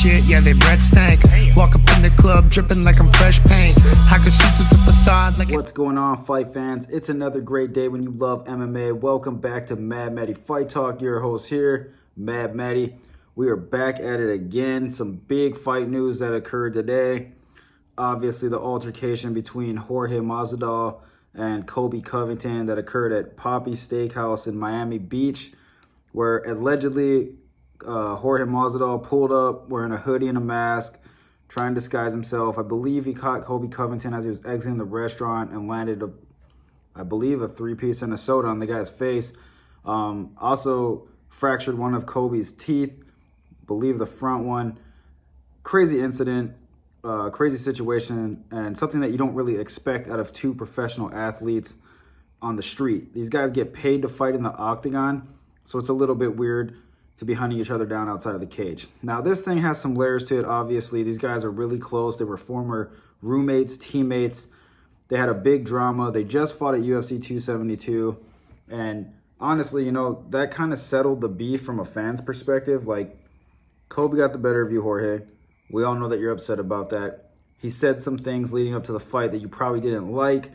shit, yeah, they bread stank. Walk up in the club, dripping like I'm fresh paint. I could see through the facade like... What's going on, fight fans? It's another great day when you love MMA. Welcome back to Mad Matty Fight Talk. Your host here, Mad Matty. We are back at it again. Some big fight news that occurred today. Obviously, the altercation between Jorge Masvidal and Colby Covington that occurred at Papi Steakhouse in Miami Beach, where allegedly Jorge Masvidal pulled up wearing a hoodie and a mask, trying to disguise himself. I believe he caught Colby Covington as he was exiting the restaurant and landed, I believe, a three-piece and a soda on the guy's face. Also fractured one of Colby's teeth, believe the front one. Crazy incident, crazy situation, and something that you don't really expect out of two professional athletes on the street. These guys get paid to fight in the octagon, so it's a little bit weird to be hunting each other down outside of the cage. Now, this thing has some layers to it, obviously. These guys are really close. They were former roommates, teammates. They had a big drama. They just fought at UFC 272. And honestly, you know, that kind of settled the beef from a fan's perspective. Like, Colby got the better of you, Jorge. We all know that you're upset about that. He said some things leading up to the fight that you probably didn't like.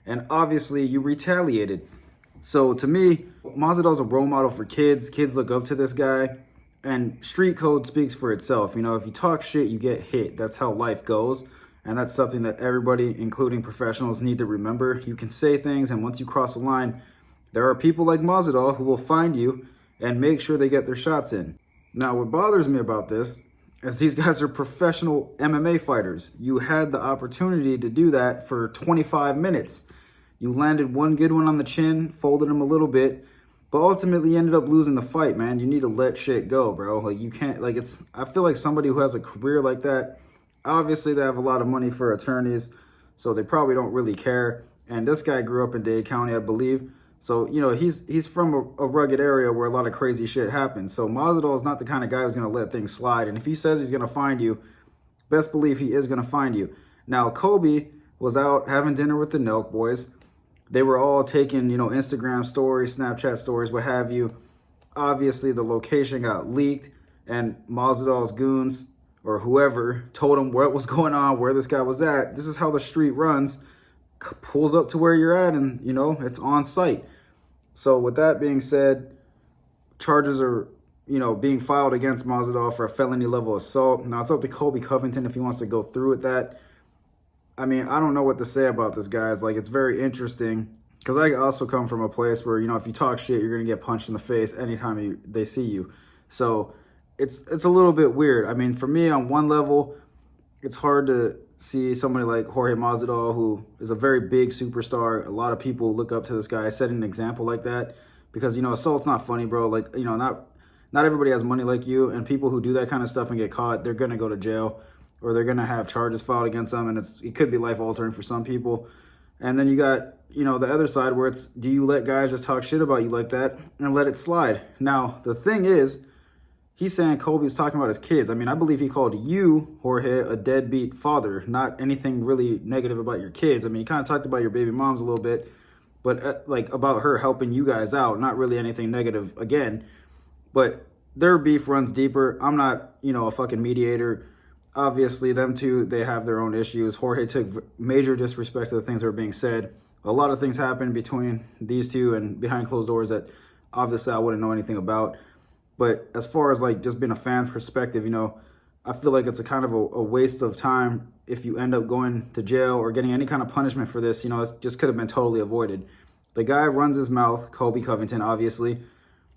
And obviously, you retaliated. So to me, Masvidal's a role model for kids. Kids look up to this guy, and street code speaks for itself. You know, if you talk shit, you get hit. That's how life goes, and that's something that everybody, including professionals, need to remember. You can say things, and once you cross the line, there are people like Masvidal who will find you and make sure they get their shots in. Now, what bothers me about this is these guys are professional MMA fighters. You had the opportunity to do that for 25 minutes. You landed one good one on the chin, folded him a little bit, but ultimately you ended up losing the fight, man. You need to let shit go, bro. Like, you can't, like, it's, I feel like somebody who has a career like that, obviously they have a lot of money for attorneys, so they probably don't really care. And this guy grew up in Dade County, I believe. So, you know, he's from a rugged area where a lot of crazy shit happens. So Masvidal is not the kind of guy who's going to let things slide. And if he says he's going to find you, best believe he is going to find you. Now, Colby was out having dinner with the Nelk boys. They were all taking, you know, Instagram stories, Snapchat stories, what have you. Obviously, the location got leaked, and Masvidal's goons or whoever told him what was going on, where this guy was at. This is how the street runs. Pulls up to where you're at, and, you know, it's on site. So with that being said, charges are, you know, being filed against Masvidal for a felony level assault. Now, it's up to Colby Covington if he wants to go through with that. I mean, I don't know what to say about this, guys. Like, it's very interesting because I also come from a place where, you know, if you talk shit, you're going to get punched in the face anytime they see you. So it's a little bit weird. I mean, for me, on one level, it's hard to see somebody like Jorge Masvidal, who is a very big superstar. A lot of people look up to this guy, setting an example like that because, you know, assault's not funny, bro. Like, you know, not everybody has money like you, and people who do that kind of stuff and get caught, they're going to go to jail, or they're going to have charges filed against them, and it could be life-altering for some people. And then you got, you know, the other side where it's, do you let guys just talk shit about you like that and let it slide? Now, the thing is, he's saying Colby's talking about his kids. I mean, I believe he called you, Jorge, a deadbeat father, not anything really negative about your kids. I mean, he kind of talked about your baby moms a little bit, but like about her helping you guys out, not really anything negative again. But their beef runs deeper. I'm not, you know, a fucking mediator. Obviously, them two, they have their own issues. Jorge took major disrespect to the things that were being said. A lot of things happened between these two and behind closed doors that obviously I wouldn't know anything about. But as far as like just being a fan perspective, you know, I feel like it's a kind of a waste of time if you end up going to jail or getting any kind of punishment for this. You know, it just could have been totally avoided. The guy runs his mouth, Colby Covington, obviously.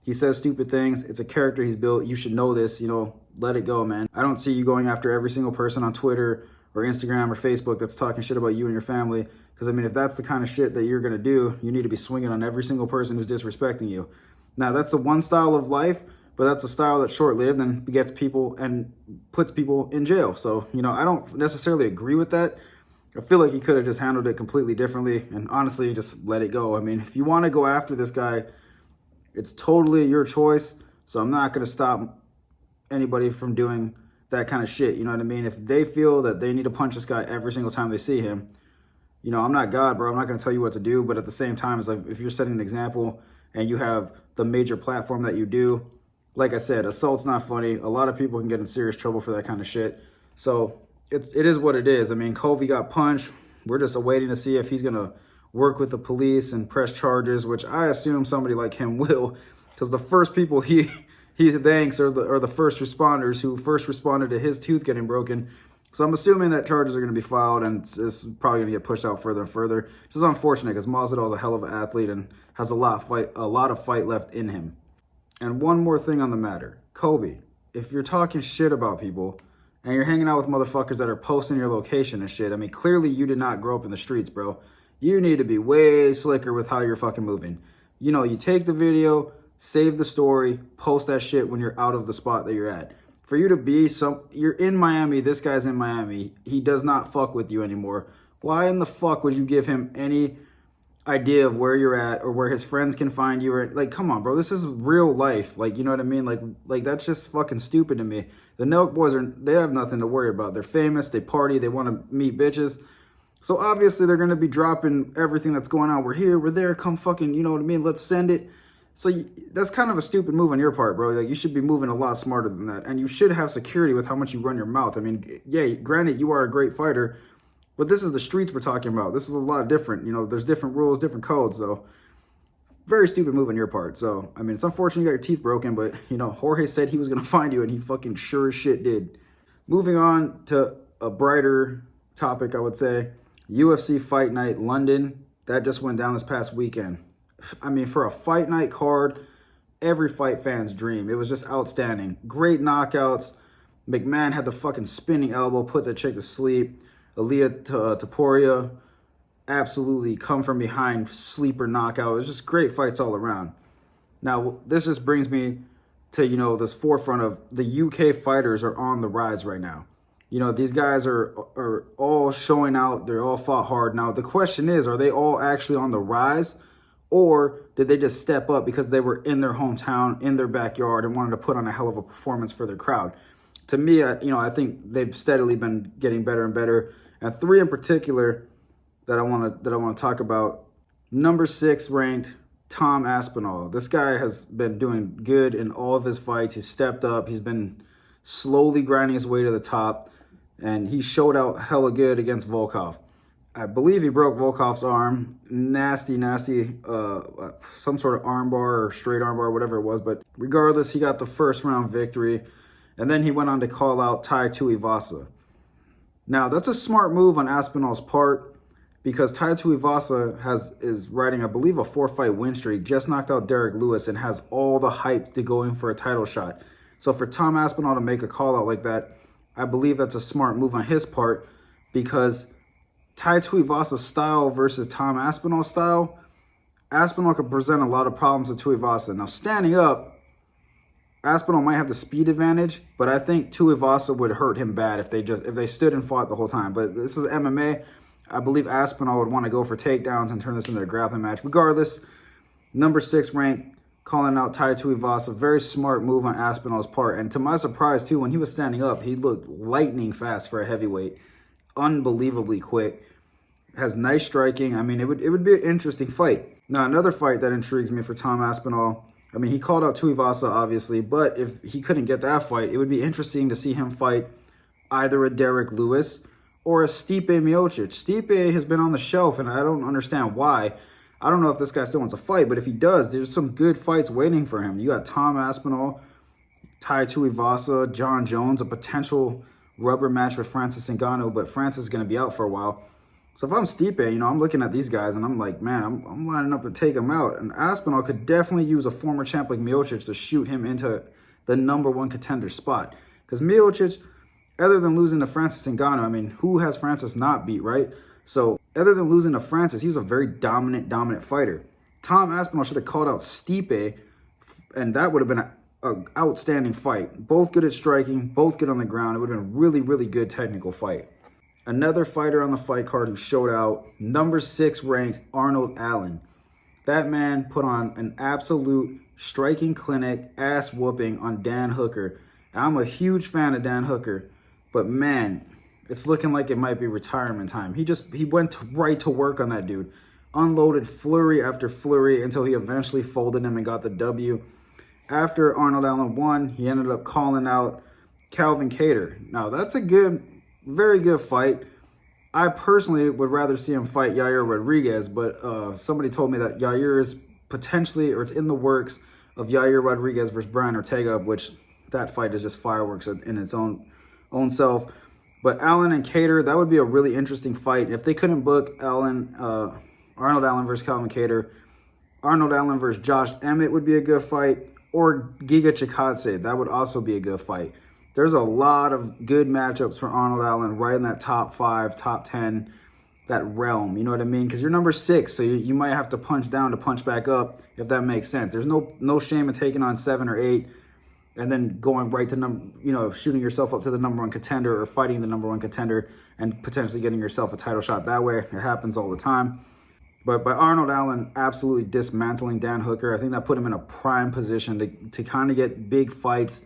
He says stupid things. It's a character he's built. You should know this, you know, let it go, man. I don't see you going after every single person on Twitter or Instagram or Facebook that's talking shit about you and your family. Because, I mean, if that's the kind of shit that you're going to do, you need to be swinging on every single person who's disrespecting you. Now, that's the one style of life, but that's a style that's short-lived and begets people and puts people in jail. So, you know, I don't necessarily agree with that. I feel like he could have just handled it completely differently and honestly just let it go. I mean, if you want to go after this guy, it's totally your choice. So I'm not going to stop anybody from doing that kind of shit. You know what I mean? If they feel that they need to punch this guy every single time they see him, you know, I'm not God, bro. I'm not going to tell you what to do. But at the same time, it's like if you're setting an example and you have the major platform that you do, like I said, assault's not funny. A lot of people can get in serious trouble for that kind of shit. So it is what it is. I mean, Colby got punched. We're just waiting to see if he's going to work with the police and press charges, which I assume somebody like him will, because the first people he thanks are the first responders who first responded to his tooth getting broken. So I'm assuming that charges are going to be filed, and it's probably going to get pushed out further and further. Which is unfortunate, because Masvidal is a hell of an athlete and has a lot of fight left in him. And one more thing on the matter. Colby, if you're talking shit about people and you're hanging out with motherfuckers that are posting your location and shit, I mean, clearly you did not grow up in the streets, bro. You need to be way slicker with how you're fucking moving. You know, you take the video, save the story, post that shit when you're out of the spot that you're at. For you to be you're in Miami, this guy's in Miami, he does not fuck with you anymore. Why in the fuck would you give him any idea of where you're at or where his friends can find you? Or, like, come on, bro, this is real life. Like, you know what I mean? Like that's just fucking stupid to me. The Nelk boys they have nothing to worry about. They're famous, they party, they want to meet bitches. So obviously they're going to be dropping everything that's going on. We're here, we're there, come fucking, you know what I mean? Let's send it. So that's kind of a stupid move on your part, bro. Like, you should be moving a lot smarter than that. And you should have security with how much you run your mouth. I mean, yeah, granted, you are a great fighter, but this is the streets we're talking about. This is a lot different. You know, there's different rules, different codes. So very stupid move on your part. So, I mean, it's unfortunate you got your teeth broken, but, you know, Jorge said he was going to find you, and he fucking sure as shit did. Moving on to a brighter topic, I would say. UFC Fight Night London. That just went down this past weekend. I mean, for a fight night card, every fight fan's dream. It was just outstanding. Great knockouts. McMahon had the fucking spinning elbow, put the chick to sleep. Aaliyah Taporia, absolutely come from behind sleeper knockout. It was just great fights all around. Now, this just brings me to, you know, this forefront of the UK fighters are on the rise right now. You know, these guys are all showing out. They're all fought hard. Now, the question is, are they all actually on the rise? Or did they just step up because they were in their hometown, in their backyard, and wanted to put on a hell of a performance for their crowd? To me, I think they've steadily been getting better and better. And three in particular that I want to talk about. Number 6 ranked Tom Aspinall. This guy has been doing good in all of his fights. He's stepped up. He's been slowly grinding his way to the top, and he showed out hella good against Volkov. I believe he broke Volkov's arm. Nasty, some sort of armbar or straight armbar, whatever it was. But regardless, he got the first round victory. And then he went on to call out Tai Tuivasa. Now, that's a smart move on Aspinall's part, because Tai Tuivasa is riding, I believe, a 4-fight win streak, just knocked out Derek Lewis, and has all the hype to go in for a title shot. So for Tom Aspinall to make a call out like that, I believe that's a smart move on his part, because Tai Tuivasa's style versus Tom Aspinall's style, Aspinall could present a lot of problems to Tuivasa. Now, standing up, Aspinall might have the speed advantage, but I think Tuivasa would hurt him bad if they stood and fought the whole time. But this is MMA. I believe Aspinall would want to go for takedowns and turn this into a grappling match. Regardless, number 6 ranked, calling out Tai Tuivasa. Very smart move on Aspinall's part. And to my surprise, too, when he was standing up, he looked lightning fast for a heavyweight. Unbelievably quick. Has nice striking. I mean, it would be an interesting fight. Now, another fight that intrigues me for Tom Aspinall, I mean, he called out Tuivasa, obviously, but if he couldn't get that fight, it would be interesting to see him fight either a Derek Lewis or a Stipe Miocic. Stipe has been on the shelf, and I don't understand why. I don't know if this guy still wants to fight, but if he does, there's some good fights waiting for him. You got Tom Aspinall, Tai Tuivasa, John Jones, a potential rubber match with Francis Ngannou, but Francis is going to be out for a while. So if I'm Stipe, you know, I'm looking at these guys and I'm like, man, I'm lining up to take him out. And Aspinall could definitely use a former champ like Miocic to shoot him into the number 1 contender spot. Because Miocic, other than losing to Francis Ngannou, I mean, who has Francis not beat, right? So other than losing to Francis, he was a very dominant fighter. Tom Aspinall should have called out Stipe, and that would have been an outstanding fight. Both good at striking, both good on the ground. It would have been a really, really good technical fight. Another fighter on the fight card who showed out, number 6 ranked Arnold Allen. That man put on an absolute striking clinic, ass whooping on Dan Hooker. I'm a huge fan of Dan Hooker, but man, it's looking like it might be retirement time. He went right to work on that dude. Unloaded flurry after flurry until he eventually folded him and got the W. After Arnold Allen won, he ended up calling out Calvin Kattar. Now, that's a good, very good fight. I personally would rather see him fight Yair Rodriguez, but somebody told me that Yair is potentially, or it's in the works of Yair Rodriguez versus Brian Ortega, which that fight is just fireworks in its own self. But Allen and Kattar, that would be a really interesting fight. If they couldn't book Arnold Allen versus Calvin Kattar, Arnold Allen versus Josh Emmett would be a good fight, or Giga Chikadze, that would also be a good fight. There's a lot of good matchups for Arnold Allen right in that top 5, top 10, that realm. You know what I mean? Because you're number 6, so you might have to punch down to punch back up, if that makes sense. There's no shame in taking on 7 or 8 and then going right to shooting yourself up to the #1 contender or fighting the #1 contender and potentially getting yourself a title shot that way. It happens all the time. But by Arnold Allen absolutely dismantling Dan Hooker, I think that put him in a prime position to kind of get big fights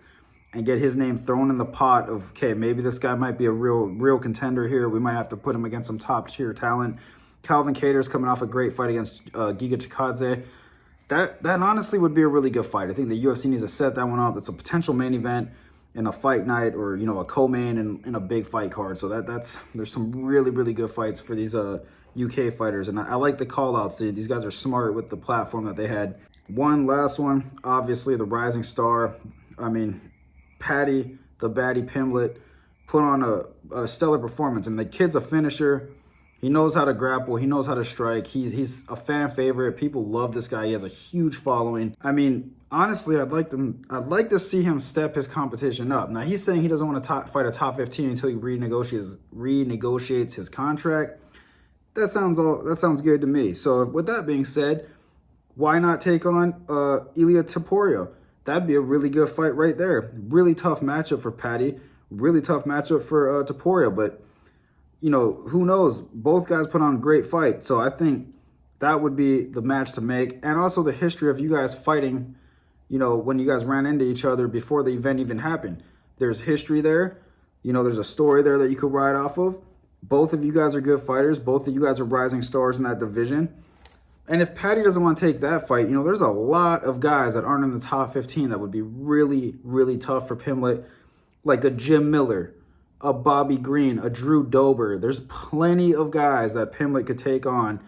and get his name thrown in the pot of, okay, maybe this guy might be a real contender here. We might have to put him against some top-tier talent. Calvin Kattar's coming off a great fight against Giga Chikadze. That honestly would be a really good fight. I think the UFC needs to set that one up. That's a potential main event in a fight night, or a co-main in a big fight card. So there's some really good fights for these UK fighters, and I like the call-outs. These guys are smart with the platform that they had. One last one, obviously the rising star. I mean, Patty, the baddie Pimblett, put on a stellar performance. And the kid's a finisher. He knows how to grapple. He knows how to strike. He's a fan favorite. People love this guy. He has a huge following. I mean, honestly, I'd like to see him step his competition up. Now, he's saying he doesn't want to fight a top 15 until he renegotiates his contract. That sounds good to me. So with that being said, why not take on Ilia Topuria? That'd be a really good fight right there. Really tough matchup for Patty. Really tough matchup for Topuria. But, who knows? Both guys put on a great fight. So I think that would be the match to make. And also the history of you guys fighting, when you guys ran into each other before the event even happened. There's history there. There's a story there that you could ride off of. Both of you guys are good fighters. Both of you guys are rising stars in that division. And if Patty doesn't want to take that fight, there's a lot of guys that aren't in the top 15 that would be really tough for Pimblett, like a Jim Miller, a Bobby Green, a Drew Dober. There's plenty of guys that Pimblett could take on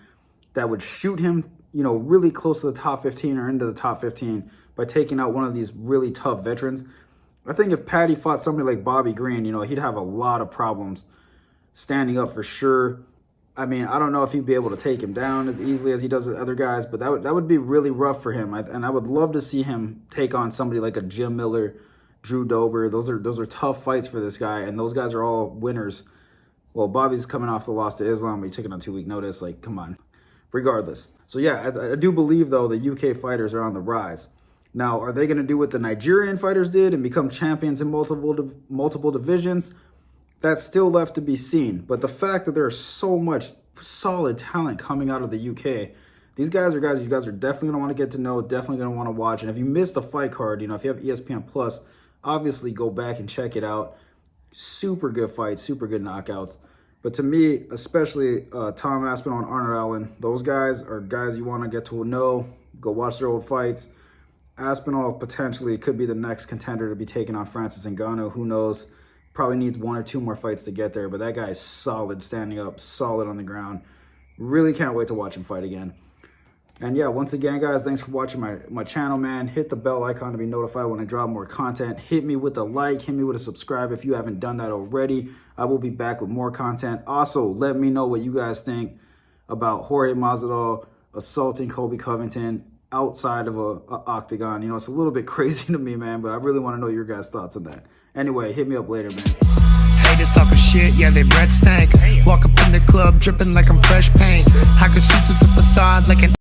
that would shoot him, really close to the top 15 or into the top 15 by taking out one of these really tough veterans. I think if Patty fought somebody like Bobby Green, he'd have a lot of problems standing up for sure. I mean, I don't know if he'd be able to take him down as easily as he does with other guys, but that would be really rough for him. And I would love to see him take on somebody like a Jim Miller, Drew Dober. Those are tough fights for this guy, and those guys are all winners. Well, Bobby's coming off the loss to Islam. He took it on 2-week notice. Like, come on. Regardless. So, yeah, I do believe, though, the UK fighters are on the rise. Now, are they going to do what the Nigerian fighters did and become champions in multiple divisions? That's still left to be seen. But the fact that there's so much solid talent coming out of the UK, these guys are guys you guys are definitely going to want to get to know, definitely going to want to watch. And if you missed the fight card, if you have ESPN Plus, obviously go back and check it out. Super good fights, super good knockouts. But to me, especially Tom Aspinall and Arnold Allen, those guys are guys you want to get to know. Go watch their old fights. Aspinall potentially could be the next contender to be taking on Francis Ngannou. Who knows? Probably needs 1 or 2 more fights to get there, but that guy is solid standing up, solid on the ground. Really can't wait to watch him fight again. And yeah, once again, guys, thanks for watching my channel, man. Hit the bell icon to be notified when I drop more content. Hit me with a like, hit me with a subscribe if you haven't done that already. I will be back with more content. Also, let me know what you guys think about Jorge Masvidal assaulting Colby Covington outside of a octagon. It's a little bit crazy to me, man, but I really want to know your guys' thoughts on that. Anyway, hit me up later, man. Haters talking shit, yeah, they breath stank. Walk up in the club dripping like I'm fresh paint. I can see through the facade like an